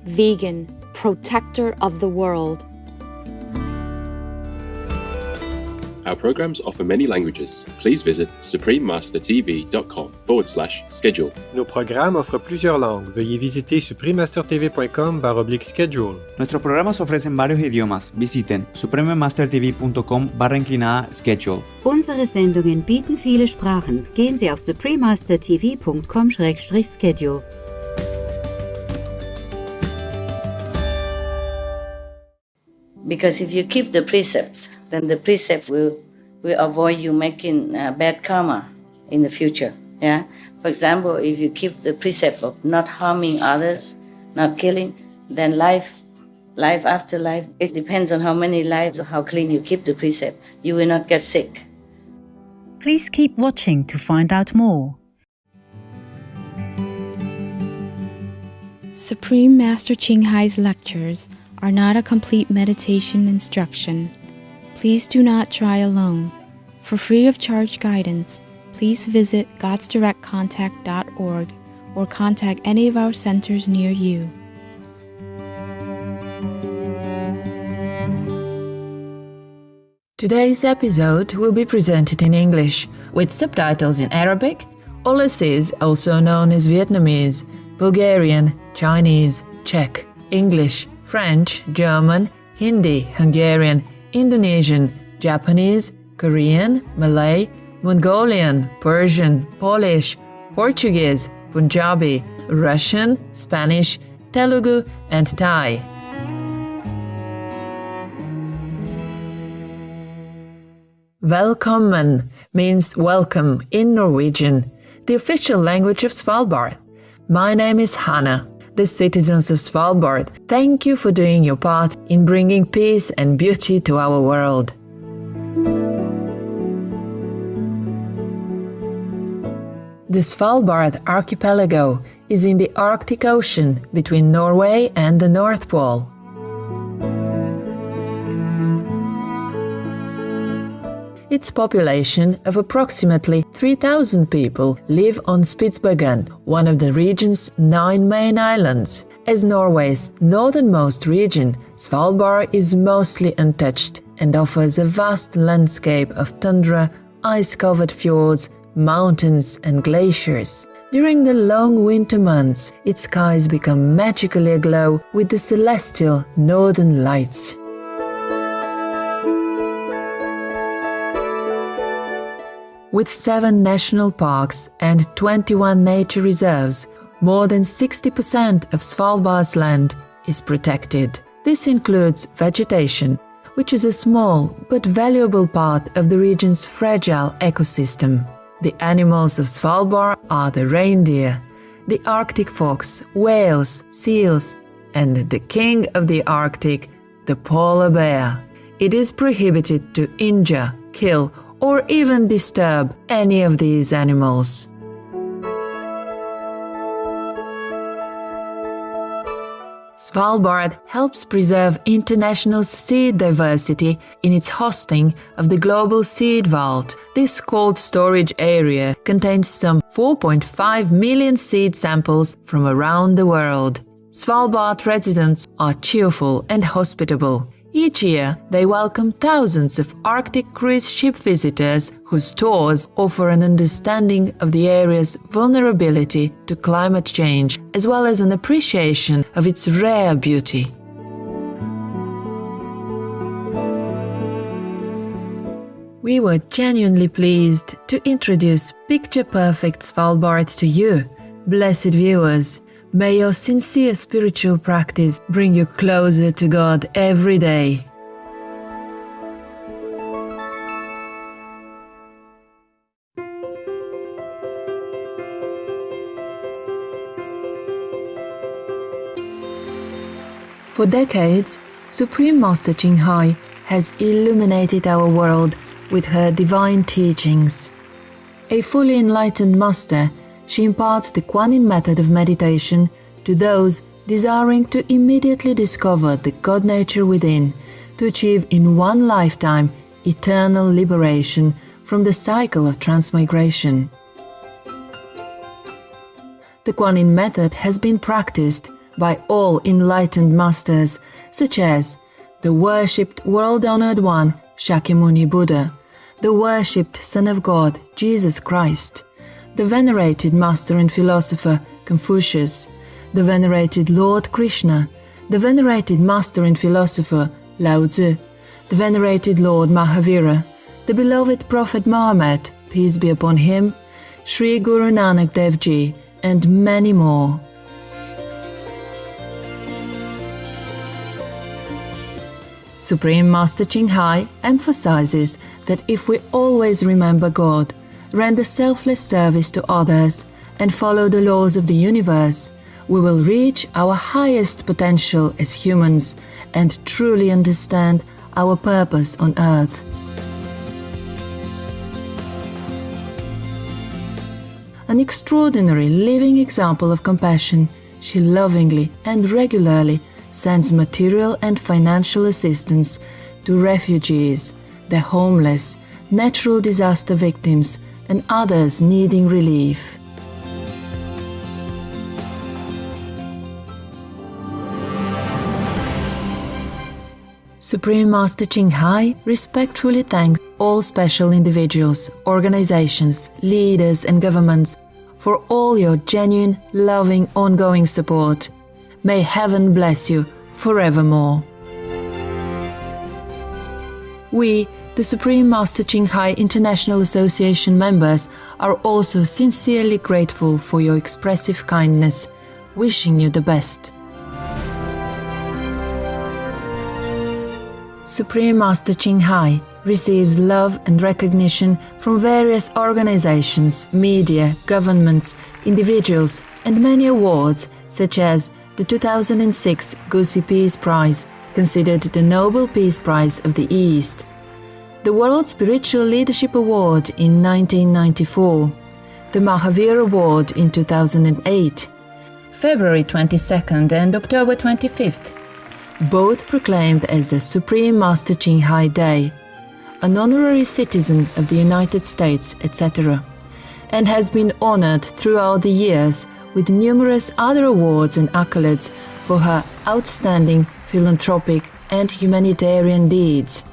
vegan, protector of the world. Our programs offer many languages. Please visit suprememastertv.com/schedule. Nos programas offrent plusieurs langues. Veuillez visiter suprememastertv.com/schedule. Nuestros programas ofrecen varios idiomas. Visiten suprememastertv.com/schedule. Unsere Sendungen bieten viele Sprachen. Gehen Sie auf suprememastertv.com/schedule. Because if you keep the precepts, then the precepts will avoid you making bad karma in the future. Yeah. For example, if you keep the precept of not harming others, not killing, then life after life, it depends on how many lives or how clean you keep the precept. You will not get sick. Please keep watching to find out more. Supreme Master Ching Hai's lectures are not a complete meditation instruction. Please do not try alone. For free of charge guidance, please visit godsdirectcontact.org or contact any of our centers near you. Today's episode will be presented in English, with subtitles in Arabic, Ulysses, also known as Vietnamese, Bulgarian, Chinese, Czech, English, French, German, Hindi, Hungarian, Indonesian, Japanese, Korean, Malay, Mongolian, Persian, Polish, Portuguese, Punjabi, Russian, Spanish, Telugu, and Thai. Velkommen means welcome in Norwegian, the official language of Svalbard. My name is Hannah. The citizens of Svalbard, thank you for doing your part in bringing peace and beauty to our world. The Svalbard archipelago is in the Arctic Ocean between Norway and the North Pole. Its population of approximately 3,000 people live on Spitsbergen, one of the region's 9 main islands. As Norway's northernmost region, Svalbard is mostly untouched and offers a vast landscape of tundra, ice-covered fjords, mountains and glaciers. During the long winter months, its skies become magically aglow with the celestial northern lights. With 7 national parks and 21 nature reserves, more than 60% of Svalbard's land is protected. This includes vegetation, which is a small but valuable part of the region's fragile ecosystem. The animals of Svalbard are the reindeer, the Arctic fox, whales, seals, and the king of the Arctic, the polar bear. It is prohibited to injure, kill, or even disturb any of these animals. Svalbard helps preserve international seed diversity in its hosting of the Global Seed Vault. This cold storage area contains some 4.5 million seed samples from around the world. Svalbard residents are cheerful and hospitable. Each year, they welcome thousands of Arctic cruise ship visitors whose tours offer an understanding of the area's vulnerability to climate change, as well as an appreciation of its rare beauty. We were genuinely pleased to introduce picture-perfect Svalbard to you, blessed viewers. May your sincere spiritual practice bring you closer to God every day. For decades, Supreme Master Ching Hai has illuminated our world with her divine teachings. A fully enlightened master, she imparts the Kuan Yin method of meditation to those desiring to immediately discover the God nature within, to achieve in one lifetime eternal liberation from the cycle of transmigration. The Kuan Yin method has been practiced by all enlightened masters, such as the worshipped world-honored one, Shakyamuni Buddha, the worshipped Son of God, Jesus Christ, the venerated master and philosopher, Confucius, the venerated Lord Krishna, the venerated master and philosopher, Lao Tzu, the venerated Lord Mahavira, the beloved Prophet Muhammad, peace be upon him, Sri Guru Nanak Dev Ji, and many more. Supreme Master Ching Hai emphasizes that if we always remember God, render selfless service to others, and follow the laws of the universe, we will reach our highest potential as humans and truly understand our purpose on earth. An extraordinary living example of compassion, she lovingly and regularly sends material and financial assistance to refugees, the homeless, natural disaster victims, and others needing relief. Supreme Master Ching Hai respectfully thanks all special individuals, organizations, leaders, and governments for all your genuine, loving, ongoing support. May heaven bless you forevermore. We, the Supreme Master Ching Hai International Association members, are also sincerely grateful for your expressive kindness, wishing you the best. Supreme Master Ching Hai receives love and recognition from various organizations, media, governments, individuals, and many awards, such as the 2006 Gusi Peace Prize, considered the Nobel Peace Prize of the East, the World Spiritual Leadership Award in 1994, the Mahavir Award in 2008, February 22nd and October 25th, both proclaimed as the Supreme Master Ching Hai Day, an honorary citizen of the United States, etc., and has been honored throughout the years with numerous other awards and accolades for her outstanding philanthropic and humanitarian deeds.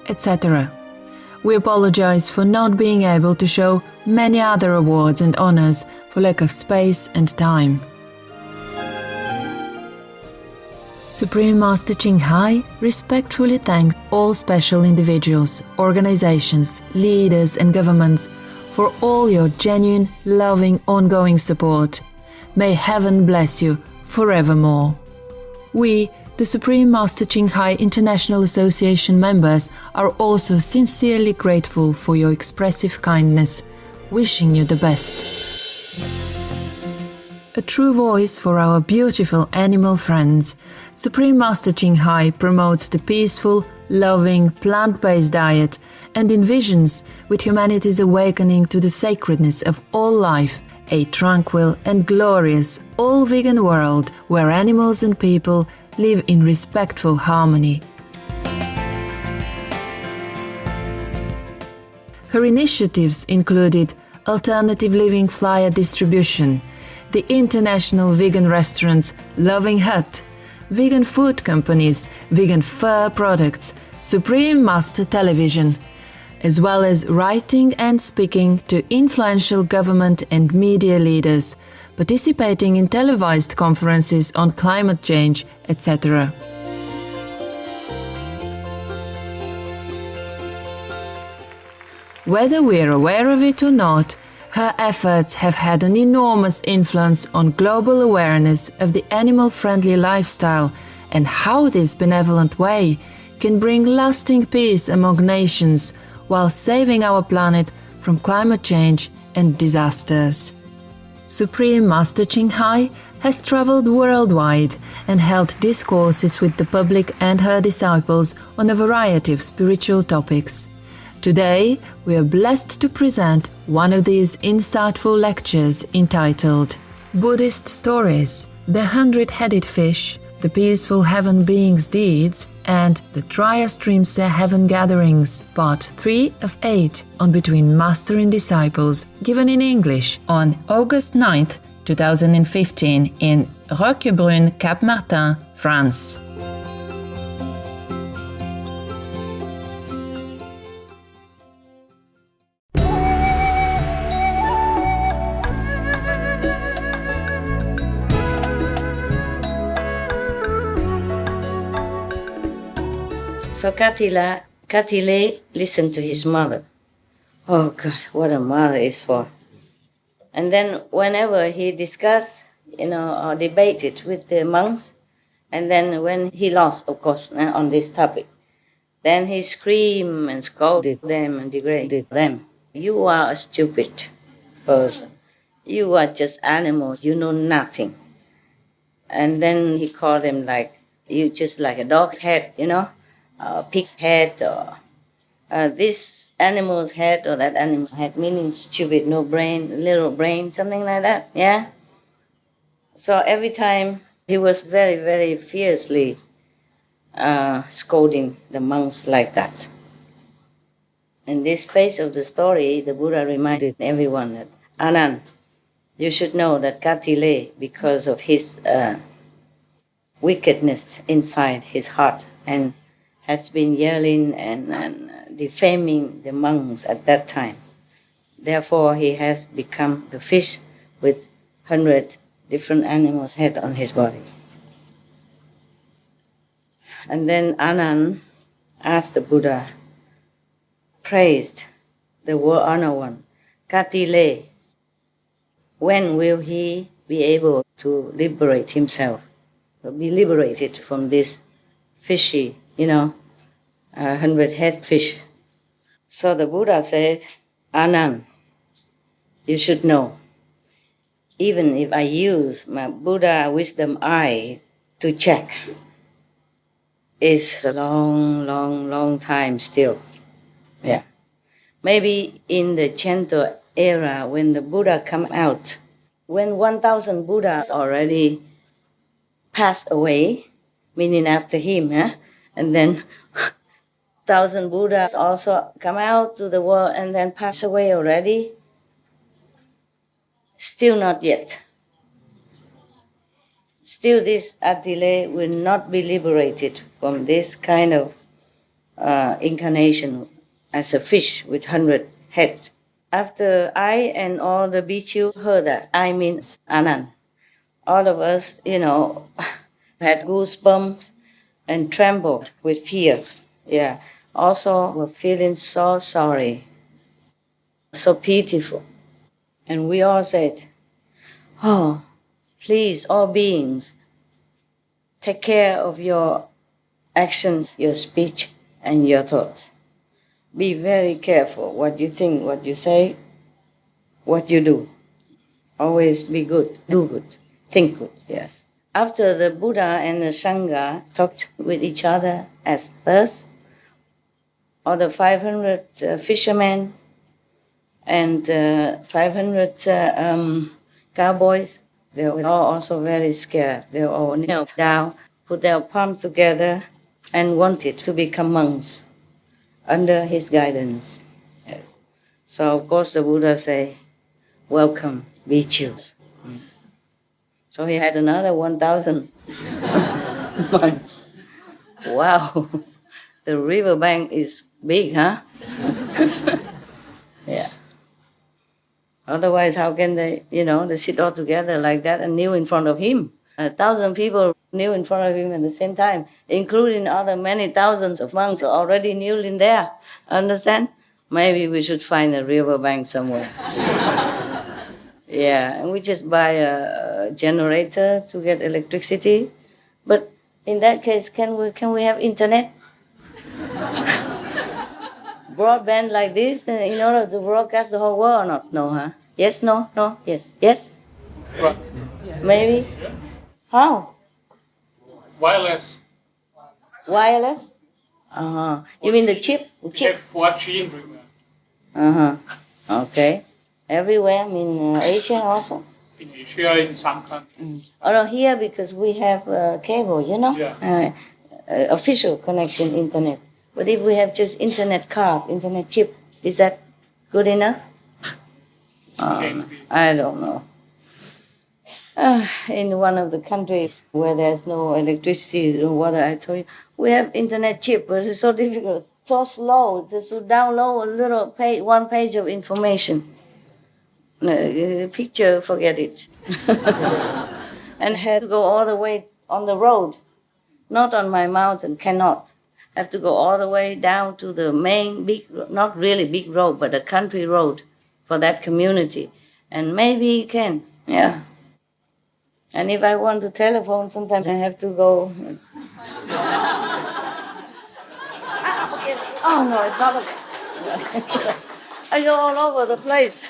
etc. We apologize for not being able to show many other awards and honors for lack of space and time. Supreme Master Ching Hai respectfully thanks all special individuals, organizations, leaders and governments for all your genuine, loving, ongoing support. May heaven bless you forevermore. We, the Supreme Master Ching Hai International Association members, are also sincerely grateful for your expressive kindness, wishing you the best. A true voice for our beautiful animal friends, Supreme Master Ching Hai promotes the peaceful, loving, plant-based diet and envisions with humanity's awakening to the sacredness of all life, a tranquil and glorious all-vegan world where animals and people live in respectful harmony. Her initiatives included alternative living flyer distribution, the international vegan restaurants Loving Hut, vegan food companies, vegan fur products, Supreme Master Television, as well as writing and speaking to influential government and media leaders, participating in televised conferences on climate change, etc. Whether we're aware of it or not, her efforts have had an enormous influence on global awareness of the animal-friendly lifestyle and how this benevolent way can bring lasting peace among nations while saving our planet from climate change and disasters. Supreme Master Ching Hai has traveled worldwide and held discourses with the public and her disciples on a variety of spiritual topics. Today, we are blessed to present one of these insightful lectures entitled Buddhist Stories, the 100-Headed Fish, the Peaceful Heaven Beings' Deeds, and the Triastrimsa Heaven Gatherings, Part 3 of 8 on Between Master and Disciples, given in English on August 9th, 2015 in Roquebrune, Cap Martin, France. So Katile listened to his mother. Oh God, what a mother is for. And then whenever he discussed, or debated with the monks, and then when he lost, of course, on this topic, then he screamed and scolded them and degraded them. You are a stupid person. You are just animals. You know nothing. And then he called them you just like a dog's head, pig's head, or this animal's head or that animal's head, meaning stupid, no brain, little brain, something like that, yeah? So every time he was very, very fiercely scolding the monks like that. In this phase of the story, the Buddha reminded everyone that, Anand, you should know that Katile, because of his wickedness inside his heart, and has been yelling and defaming the monks at that time. Therefore, he has become the fish with 100 different animals' head on his body. And then Anand asked the Buddha, praised the world honor one, Katile, when will he be able to liberate himself, to be liberated from this fishy, 100-head fish? So the Buddha said, Anand, you should know, even if I use my Buddha wisdom eye to check, it's a long, long, long time still. Yeah. Maybe in the Cento era, when the Buddha comes out, when 1,000 Buddhas already passed away, meaning after him, and then 1,000 Buddhas also come out to the world and then pass away already. Still not yet. Still this Atile will not be liberated from this kind of incarnation as a fish with 100 heads. After I and all the bhikkhu heard that, I means Anand, all of us, had goosebumps and trembled with fear. Yeah. Also were feeling so sorry, so pitiful. And we all said, oh, please, all beings, take care of your actions, your speech, and your thoughts. Be very careful what you think, what you say, what you do. Always be good, do good, think good, yes. After the Buddha and the Sangha talked with each other as thus, all the 500 fishermen and 500 cowboys, they were all also very scared. They all knelt down, put their palms together, and wanted to become monks under his guidance. Yes. So of course the Buddha say, welcome, bhikkhus. So he had another 1,000 monks. Wow, the riverbank is big, huh? Yeah. Otherwise, how can they, they sit all together like that and kneel in front of him? 1,000 people kneel in front of him at the same time, including other many thousands of monks already kneeling there. Understand? Maybe we should find a riverbank somewhere. Yeah, and we just buy a generator to get electricity. But in that case, can we have internet? Broadband like this in order to broadcast the whole world or not? No, huh? Yes, no, no, yes, yes? Maybe? How? Wireless. Wireless? Uh-huh. You mean the chip? The chip? Have 4G everywhere. Uh-huh. Okay. Everywhere, I mean Asia also? In Asia, in some countries. Oh, no, here because we have cable, Yeah. Official connection, internet. But if we have just internet card, internet chip, is that good enough? Can be. I don't know. In one of the countries where there's no electricity or water, I told you, we have internet chip, but it's so difficult, so slow, just to download a little page, one page of information. Picture, forget it. And had to go all the way on the road, not on my mountain, cannot. Have to go all the way down to the main big, not really big road, but a country road for that community. And maybe can, yeah. And if I want to telephone, sometimes I have to go. Oh no, it's not okay. I go all over the place.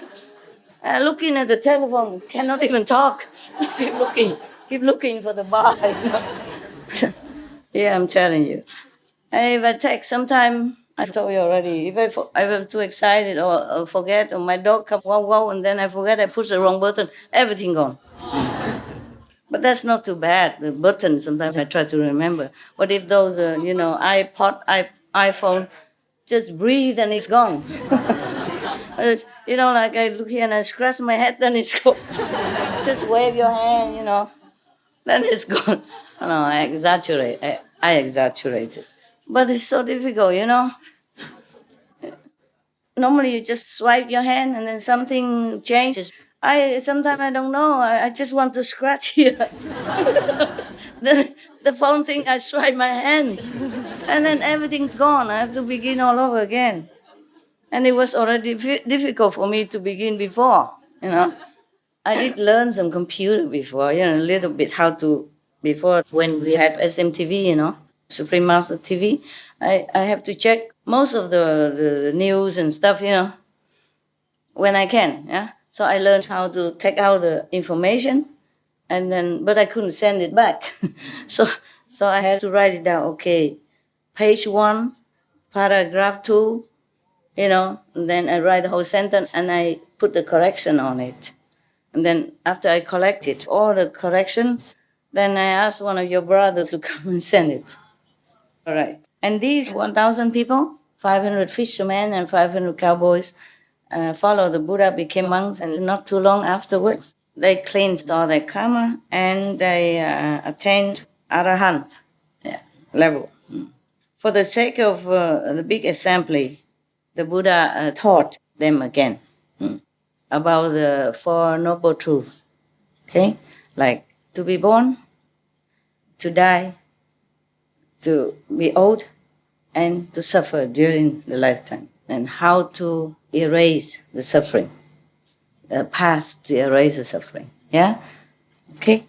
Looking at the telephone, cannot even talk. keep looking for the bar. Yeah, I'm telling you. If I text, sometime I told you already. If I'm too excited or forget, or my dog comes wow, and then I forget I push the wrong button, everything gone. But that's not too bad. The button, sometimes I try to remember. What if those, iPod, iPhone, just breathe and it's gone? Like I look here and I scratch my head, then it's gone. Just wave your hand, then it's gone. No, I exaggerate. I exaggerated. But it's so difficult, Normally you just swipe your hand and then something changes. Sometimes I don't know. I just want to scratch here. Then the phone thinks I swipe my hand. And then everything's gone. I have to begin all over again. And it was already difficult for me to begin before, I did learn some computer before, a little bit how to, before when we had SMTV, Supreme Master TV, I have to check most of the news and stuff, when I can, yeah. So I learned how to take out the information, and then, but I couldn't send it back. So I had to write it down. Okay, page 1, paragraph 2, and then I write the whole sentence and I put the correction on it. And then after I collected all the corrections, then I asked one of your brothers to come and send it. All right. And these 1,000 people, 500 fishermen and 500 cowboys, followed the Buddha, became monks, and not too long afterwards, they cleansed all their karma and they attained arahant level. For the sake of the big assembly, the Buddha taught them again about the Four Noble Truths. Okay? Like to be born, to die, to be old, and to suffer during the lifetime, and how to erase the suffering, the path to erase the suffering. Yeah? Okay?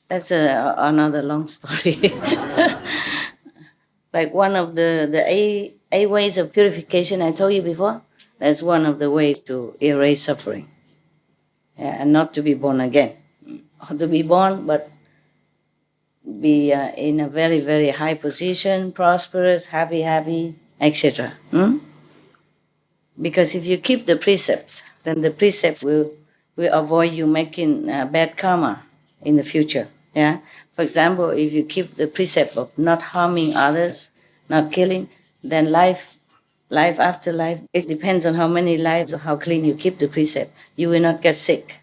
That's another long story. Like one of the eight ways of purification I told you before, that's one of the ways to erase suffering. Yeah, and not to be born again. Or to be born, but be in a very, very high position, prosperous, happy, etc. Because if you keep the precepts, then the precepts will avoid you making bad karma in the future. Yeah. For example, if you keep the precept of not harming others, not killing, then life after life, it depends on how many lives or how clean you keep the precept. You will not get sick.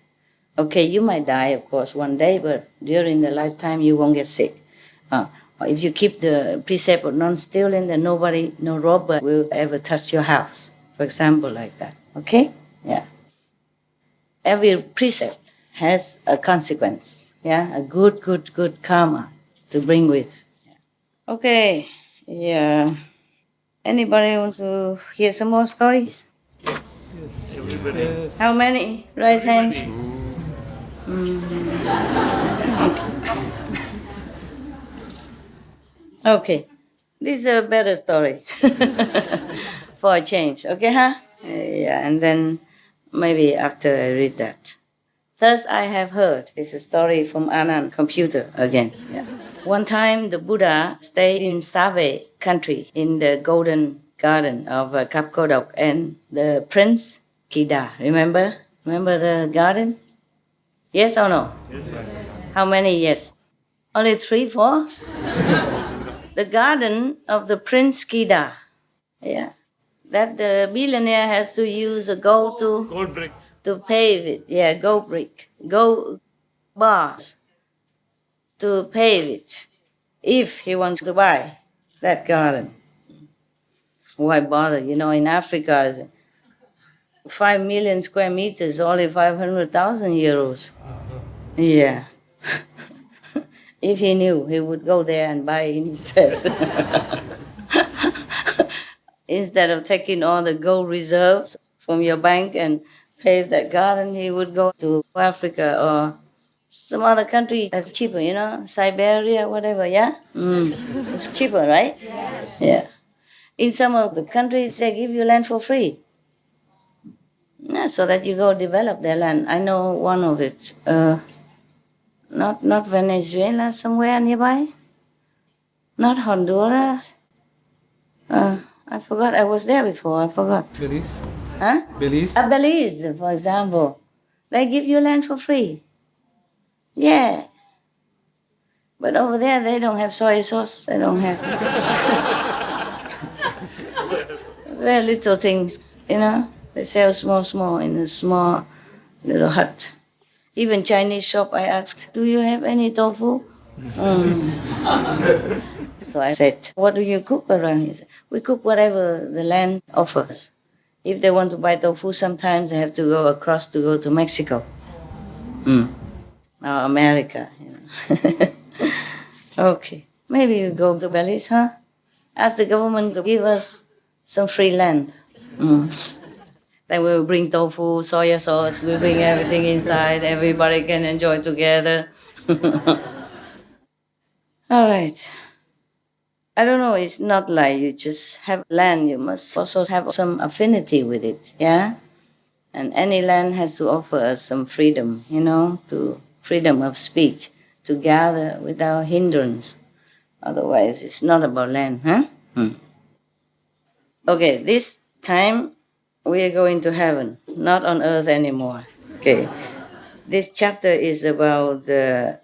Okay, you might die, of course, one day, but during the lifetime you won't get sick. If you keep the precept of non-stealing, then nobody, no robber will ever touch your house. For example, like that. Okay? Yeah. Every precept has a consequence. Yeah, a good karma to bring with. Okay, yeah. Anybody wants to hear some more stories? Everybody. How many? Raise hands. Okay, this is a better story for a change. Okay, huh? Yeah, and then maybe after I read that. Thus I have heard. It's a story from Anand computer again. Yeah. One time the Buddha stayed in Save country in the golden garden of Kapkodok and the Prince Kida. Remember the garden? Yes or no? Yes. How many yes? Only 3, 4? The garden of the Prince Kida. Yeah. That the billionaire has to use a gold Gold bricks. to pave it. Yeah, gold brick, gold bars to pave it, if he wants to buy that garden. Why bother? You know, in Africa, 5 million square meters, only 500,000 euros. Yeah. If he knew, he would go there and buy instead. Instead of taking all the gold reserves from your bank and pave that garden, he would go to Africa or some other country that's cheaper, you know, Siberia, whatever, yeah? It's cheaper, right? Yes. Yeah. In some of the countries, they give you land for free. Yeah, so that you go develop their land. I know one of it. Not Venezuela, somewhere nearby. Not Honduras. I forgot. I was there before. I forgot. Belize? Huh? Belize? Belize, for example. They give you land for free. Yeah. But over there, they don't have soy sauce. They don't have very little things, you know. They sell small in a small little hut. Even Chinese shop, I asked, do you have any tofu? So I said, what do you cook around here? He said, we cook whatever the land offers. If they want to buy tofu, sometimes they have to go across to go to Mexico. Or America, you know. Okay, maybe you go to Belize, huh? Ask the government to give us some free land. Then we'll bring tofu, soya sauce, we'll bring everything inside, everybody can enjoy together. All right. I don't know, it's not like you just have land, you must also have some affinity with it, yeah? And any land has to offer us some freedom, you know, to freedom of speech, to gather without hindrance. Otherwise, it's not about land, huh? Okay, this time we are going to heaven, not on earth anymore. Okay, this chapter is about a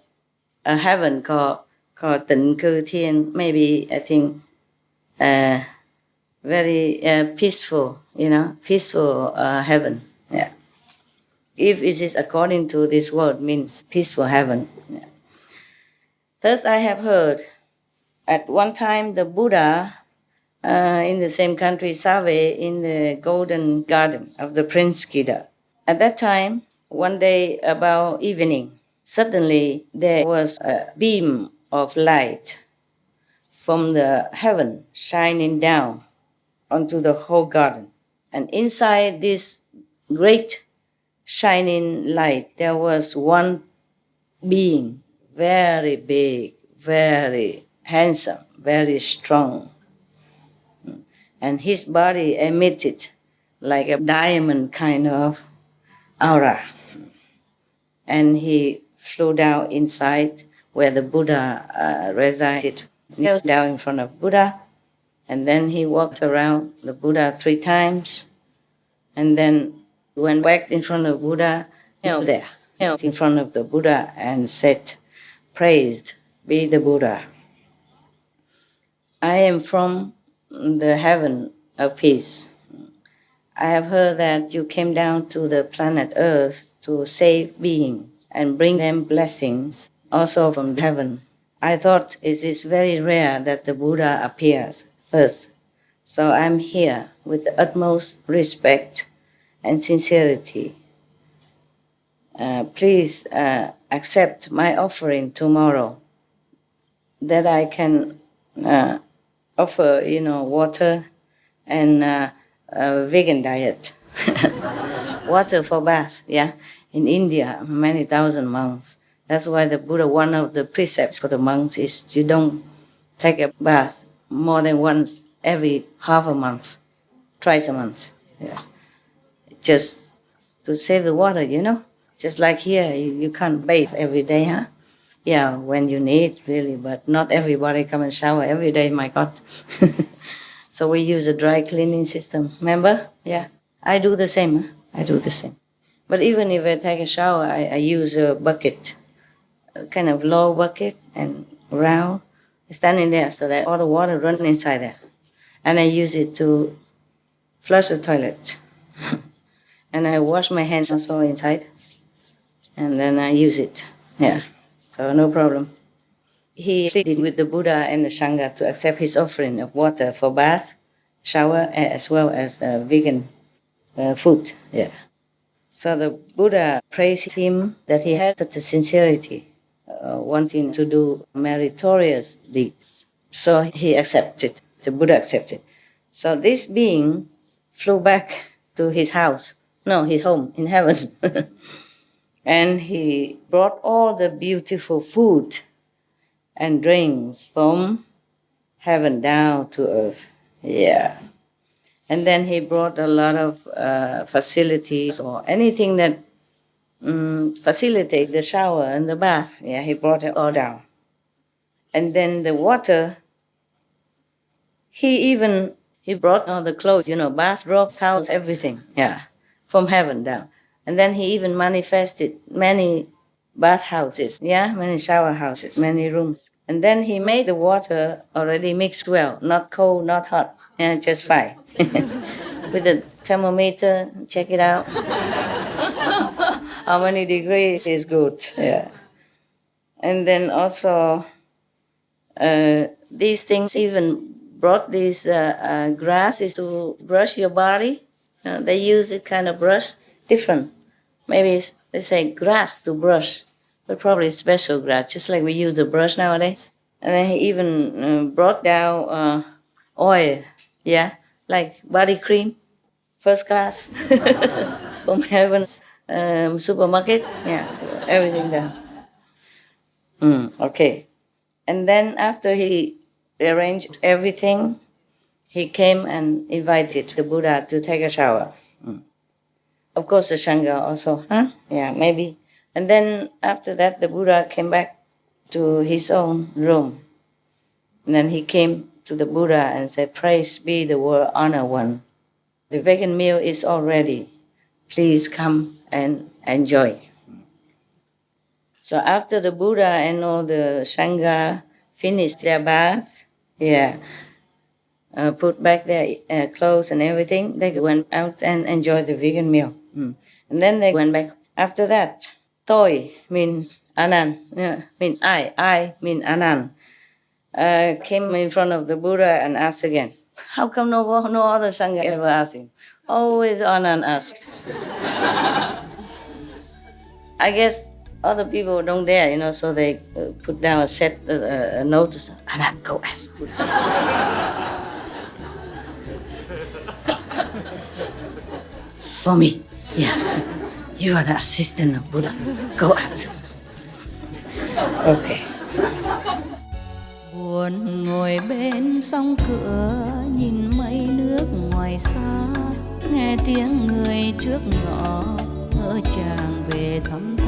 heaven called Tịnh Cư Thiên. Maybe I think very peaceful, you know, peaceful heaven. Yeah. If it is according to this word, means peaceful heaven. Yeah. Thus I have heard. At one time, the Buddha in the same country, Save, in the golden garden of the Prince Gita. At that time, one day about evening, suddenly there was a beam of light from the heaven shining down onto the whole garden. And inside this great shining light, there was one being, very big, very handsome, very strong. And his body emitted like a diamond kind of aura. And he flew down inside where the Buddha resided. He was down in front of Buddha, and then he walked around the Buddha 3 times, and then went back in front of Buddha, there, in front of the Buddha, and said, "Praised be the Buddha. I am from the heaven of peace. I have heard that you came down to the planet Earth to save beings and bring them blessings, also from heaven. I thought it is very rare that the Buddha appears first, so I'm here with the utmost respect and sincerity. Please accept my offering tomorrow, that I can offer, water and a vegan diet." Water for bath, yeah. In India, many thousand monks. That's why the Buddha, one of the precepts for the monks is you don't take a bath more than once every half a month, twice a month. Yeah. Just to save the water, Just like here, you can't bathe every day, huh? Yeah, when you need, really, but not everybody come and shower every day, my God. So we use a dry cleaning system, remember? Yeah, I do the same, huh? I do the same. But even if I take a shower, I use a bucket, a kind of low bucket and round, standing there so that all the water runs inside there. And I use it to flush the toilet. And I wash my hands also inside. And then I use it, yeah, so no problem. He pleaded with the Buddha and the Sangha to accept his offering of water for bath, shower, as well as vegan food, yeah. So the Buddha praised him that he had such a sincerity, wanting to do meritorious deeds. So he accepted, the Buddha accepted. So this being flew back to his house, his home in heaven. And he brought all the beautiful food and drinks from heaven down to earth. Yeah. And then he brought a lot of facilities or anything that facilitates the shower and the bath. Yeah, he brought it all down. And then the water, he brought all the clothes, bathrobes, towels, everything, yeah, from heaven down. And then he even manifested many bathhouses, yeah, many shower houses, many rooms. And then he made the water already mixed well, not cold, not hot, yeah, just fine. With the thermometer, check it out. How many degrees is good, yeah. And then also, these things even brought these grasses to brush your body. They use it kind of brush, different. Maybe they say grass to brush, but probably special grass, just like we use the brush nowadays. And then he even brought down oil, yeah, like body cream, first class, from heaven's supermarket, yeah, everything down. Okay. And then after he arranged everything, he came and invited the Buddha to take a shower. Of course, the Sangha also, huh? Yeah, maybe. And then after that, the Buddha came back to his own room. And then he came to the Buddha and said, "Praise be the world honored one. The vegan meal is all ready. Please come and enjoy." So after the Buddha and all the Sangha finished their bath, yeah, put back their clothes and everything, they went out and enjoyed the vegan meal. And then they went back. After that, Toi means Anand, yeah, means I mean Anand, came in front of the Buddha and asked again, How come no other Sangha ever asked him? Always on unasked. I guess other people don't dare, so they put down a notice, and go ask. For me, yeah. You are the assistant of Buddha. Go ask. Okay. Buồn ngồi bên sông cửa nhìn mây nước ngoài xa, nghe tiếng người trước ngõ ngỡ chàng về thăm ta.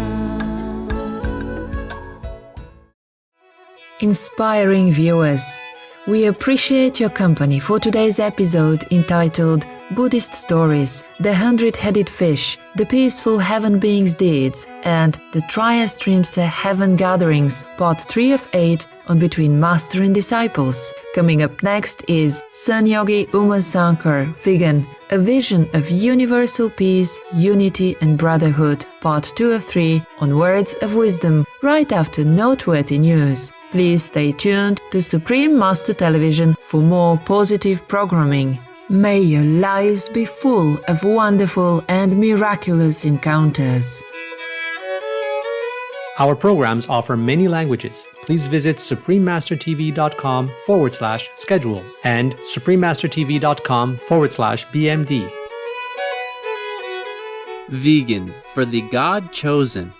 Inspiring viewers, we appreciate your company for today's episode entitled Buddhist Stories, The 100-Headed Fish, The Peaceful Heaven Beings' Deeds, and The Triastrimsa Heaven Gatherings, Part 3 of 8 on Between Master and Disciples. Coming up next is Sanyogi Uma Sankar, Vegan, A Vision of Universal Peace, Unity and Brotherhood, Part 2 of 3 on Words of Wisdom, right after noteworthy news. Please stay tuned to Supreme Master Television for more positive programming. May your lives be full of wonderful and miraculous encounters. Our programs offer many languages. Please visit suprememastertv.com/schedule and suprememastertv.com/BMD. Vegan, for the God chosen.